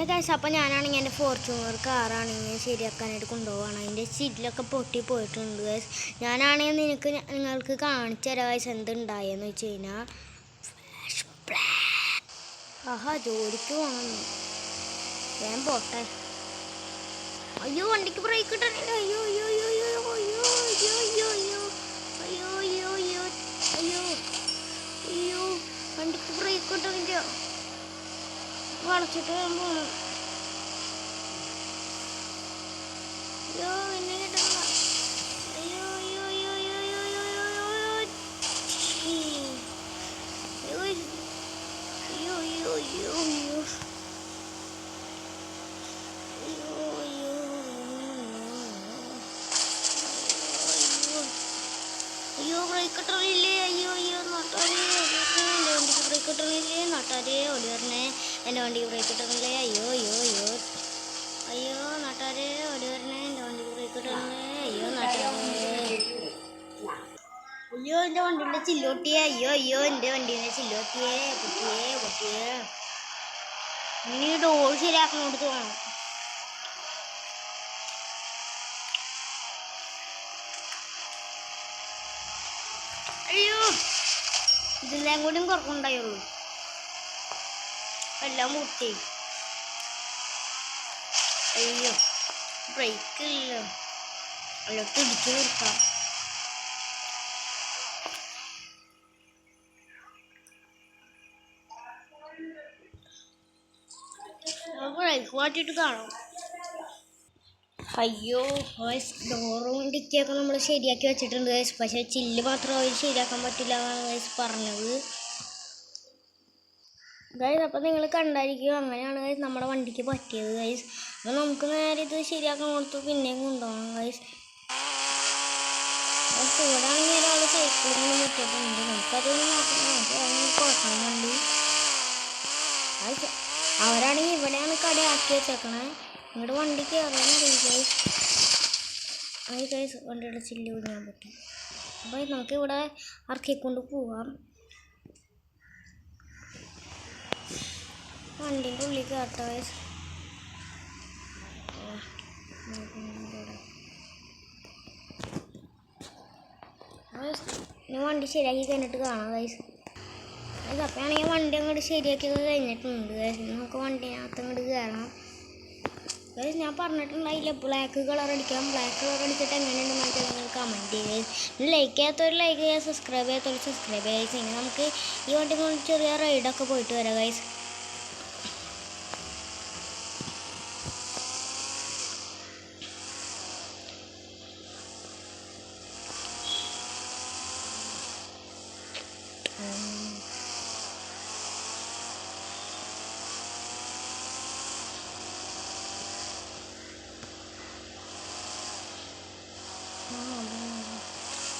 Guys അപ്പോൾ ഞാനാണെങ്കിൽ എൻ്റെ ഫോർച്യൂണർ കാറാണെങ്കിൽ ശരിയാക്കാനായിട്ട് കൊണ്ടുപോവാണ്. അതിൻ്റെ സീറ്റിലൊക്കെ പൊട്ടി പോയിട്ടുണ്ട് ഗൈസ്. ഞാനാണെങ്കിൽ നിങ്ങൾക്ക് കാണിച്ചു തരാം ഗൈസ് എന്തുണ്ടായെന്ന് വെച്ച് കഴിഞ്ഞാൽ. ആഹാ ജോലിക്ക് പോകണമെന്ന് ഞാൻ പോട്ടെ. അയ്യോ വണ്ടിക്ക് ബ്രേക്ക് ഇട്ടിട്ടില്ല. അയ്യോ അയ്യോ അയ്യോ അയ്യോ അയ്യോ അയ്യോ അയ്യോ അയ്യോ അയ്യോ അയ്യോ അയ്യോ അയ്യോ വണ്ടിക്ക് ബ്രേക്ക് ഇട്ടില്ല. വളച്ചിട്ട് ഞാൻ പോകണം. അയ്യോ എന്നെ കിട്ടണ്ട. അയ്യോ അയ്യോ അയ്യോ അയ്യോ അയ്യോ അയ്യോ അയ്യോ അയ്യോ അയ്യോ അയ്യോ അയ്യോ ബ്രേക്ക് ഇട്ടില്ലേ. അയ്യോ അയ്യോ നാട്ടാരേ എൻ്റെ വണ്ടിക്ക് ബ്രേക്ക് ഇട്ടില്ലേ. നാട്ടാരേ ഓടി വരണേ. എൻ്റെ വണ്ടിക്ക് ബ്രേക്ക് ഇട്ടില്ലേ. അയ്യോ അയ്യോ അയ്യോ അയ്യോ നാട്ടാരേ ഓടി വരണേ. എൻ്റെ വണ്ടിക്ക് ബ്രേക്ക് ഇട്ടില്ലേ. അയ്യോ നാട്ടാരേ. അയ്യോ എൻ്റെ വണ്ടീൻ്റെ ചില്ലോട്ടിയേ. അയ്യോ അയ്യോ എൻ്റെ വണ്ടീൻ്റെ ചില്ലോട്ടിയേ. പൊട്ടിയേ പൊട്ടിയേ. ഇനി ഡോർ ശരിയാക്കണോടത്ത് വേണം. അയ്യോ ഇതെല്ലാം കൂടിയും കുറക്കുണ്ടായുള്ളൂ. എല്ലാം പൊട്ടി. അയ്യോ ബ്രേക്ക് ഇല്ല. അയ്യോ തിരിച്ചു നിർത്താം. ബ്രേക്ക് മാറ്റിയിട്ട് കാണാം. അയ്യോ ഡോറും ഡിക്കിയൊക്കെ നമ്മൾ ശരിയാക്കി വെച്ചിട്ടുണ്ട് ഗൈസ്. പക്ഷേ ചില്ല് മാത്രം അവർ ശരിയാക്കാൻ പറ്റില്ല എന്നാണ് ഗൈസ് പറഞ്ഞത് ഗൈസ്. അപ്പോൾ നിങ്ങൾ കണ്ടായിരിക്കും. അങ്ങനെയാണ് ഗൈസ് നമ്മുടെ വണ്ടിക്ക് പറ്റിയത് ഗൈസ്. അപ്പോൾ നമുക്ക് നേരെ ഇത് ശരിയാക്കാൻ കൊടുത്തു പിന്നെയും കൊണ്ടുപോകണം ഗൈസ്. ഇവിടെയാണെങ്കിൽ ഒരാൾ സൈക്കിളിൽ മുറ്റിട്ടുണ്ട്. നമുക്കതൊന്നും നോക്കണം. നമുക്ക് കുഴക്കണം വണ്ടി. അവരാണെങ്കിൽ ഇവിടെയാണ് കടയാക്കി വെച്ചേക്കണേ. നിങ്ങളുടെ വണ്ടി കയറാനറിയില്ല ഗൈസ്. അത് ഗൈസ് വണ്ടിയുടെ ചില്ല് വിടാൻ പറ്റും. അപ്പോൾ നമുക്കിവിടെ ഇറക്കിക്കൊണ്ട് പോവാം. വണ്ടീൻ്റെ ഉള്ളിൽ കയറട്ടെ ഗൈസ്. ഇനി വണ്ടി ശരിയാക്കി കഴിഞ്ഞിട്ട് കാണാം ഗൈസ്. അപ്പോൾ ആണെങ്കിൽ വണ്ടി അങ്ങോട്ട് ശരിയാക്കി കഴിഞ്ഞിട്ടുണ്ട് ഗൈസ്. നമുക്ക് വണ്ടിനകത്ത് അങ്ങോട്ട് കയറാം ഗൈസ്. ഞാൻ പറഞ്ഞിട്ടുണ്ടായില്ല ബ്ലാക്ക് കളർ അടിക്കാം. ബ്ലാക്ക് കളർ അടിച്ചിട്ട് എങ്ങനെയുണ്ടെന്നൊക്കെ നിങ്ങൾ കമൻറ്റ് ചെയ്യുക. ലൈക്ക് ചെയ്യാത്തൊരു ലൈക്ക് ചെയ്യുക, സബ്സ്ക്രൈബ് ചെയ്യാത്തൊരു സബ്സ്ക്രൈബ് ചെയ്യുക. ഇങ്ങനെ നമുക്ക് ഈ വണ്ടി കൊണ്ട് ചെറിയ റൈഡൊക്കെ പോയിട്ട് വരാം ഗൈസ്.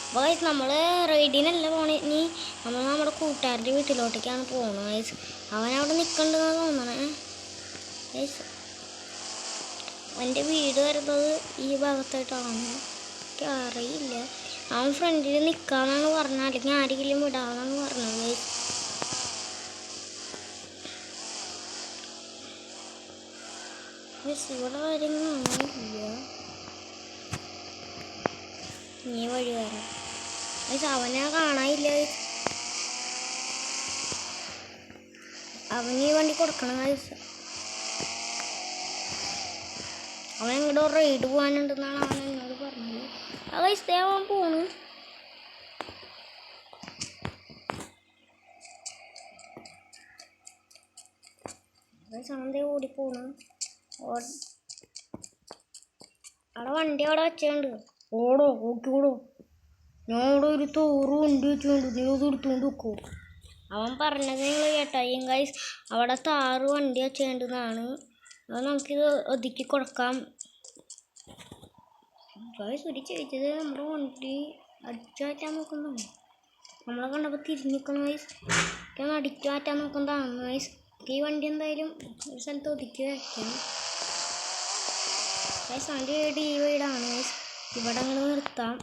അപ്പോൾ ഗൈസ് നമ്മൾ റൈഡിനല്ല പോണേ. ഇനി നമ്മൾ നമ്മുടെ കൂട്ടുകാരുടെ വീട്ടിലോട്ടേക്കാണ് പോകുന്നത് ഗൈസ്. അവനവിടെ നിൽക്കണ്ടെന്നാണ് തോന്നണേ ഗൈസ്. എൻ്റെ വീട് വരുന്നത് ഈ ഭാഗത്തായിട്ടാണ്. എനിക്ക് അറിയില്ല. അവൻ ഫ്രണ്ടിൽ നിൽക്കാമെന്നാണ് പറഞ്ഞത്. അല്ലെങ്കിൽ ആരെങ്കിലും വിടാമെന്നാണ് പറഞ്ഞത് ഗൈസ്. ഗൈസ് ഇവിടെ കാര്യങ്ങളൊന്നുമില്ല. നീ വഴി വരാം ഗൈസ്. അവനെ കാണാനില്ല. അവന് ഈ വണ്ടി കൊടുക്കണം ഗൈസ്. അവൻ എങ്ങോട്ടോ റൈഡ് പോകാനുണ്ടെന്നാണ് അവൻ എന്നോട് പറഞ്ഞത്. ആ ഗൈസ് അവൻ പോണു. ഗൈസ് അവൻ്റെ ഓടിപ്പോണു. അവിടെ വണ്ടി അവിടെ വെച്ചുണ്ട്. ഓടോ ഓടിക്കോടോ. ഞാൻ ഇവിടെ ഒരു തോറ് വണ്ടി വെച്ചുകൊണ്ട് നീ അത് എടുത്തുകൊണ്ട് വെക്കോ. അവൻ പറഞ്ഞത് നിങ്ങൾ കേട്ടായും ഗൈസ്. അവിടെ താറ് വണ്ടി വെച്ചേണ്ടെന്നാണ്. അത് നമുക്കിത് ഒതുക്കി കൊടുക്കാം ഗൈസ്. ഒരു ചോദിച്ചത് നമ്മുടെ വണ്ടി അടിച്ചു മാറ്റാൻ നോക്കുന്നതാണ്. നമ്മളെ കണ്ടപ്പോൾ തിരിഞ്ഞിക്കണം ഗൈസ്. ഞാൻ അടിച്ചു മാറ്റാൻ നോക്കുന്നതാണ് ഗൈസ്. ഈ വണ്ടി എന്തായാലും ഒരു സ്ഥലത്ത് ഒതുക്കി വയ്ക്കാം ഗൈസ്. അവൻ്റെ വീട് ഈ വീടാണ് ഗൈസ്. ഇവിടെ അങ്ങനെ നിർത്താം.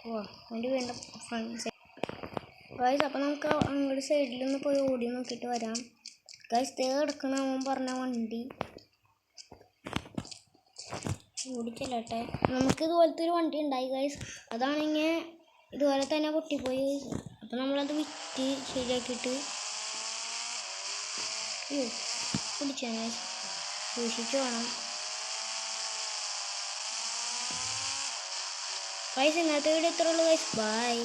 ഓ അവൻ്റെ വീടിൻ്റെ ഫ്രണ്ട് സൈഡ് ഗൈസ് അപ്പം നമുക്ക് അങ്ങോട്ട് സൈഡിലൊന്ന് പോയി ഓടി നോക്കിയിട്ട് വരാം. ഗൈസ് തേ കിടക്കണ അവൻ പറഞ്ഞ വണ്ടി ഓടിച്ചല്ലേട്ടെ. നമുക്ക് ഇതുപോലത്തെ ഒരു വണ്ടി ഉണ്ടായി ഗൈസ്. അതാണെങ്കിൽ ഇതുപോലെ തന്നെ പൊട്ടിപ്പോയി. അപ്പം നമ്മളത് വിറ്റ് ശരിയാക്കിയിട്ട് പിടിച്ചാൽ സൂക്ഷിച്ച് വേണം ഗൈസ്. ഇന്നത്തെ വീഡിയോ ഇത്രയുള്ളൂ ഗൈസ്. ബൈ.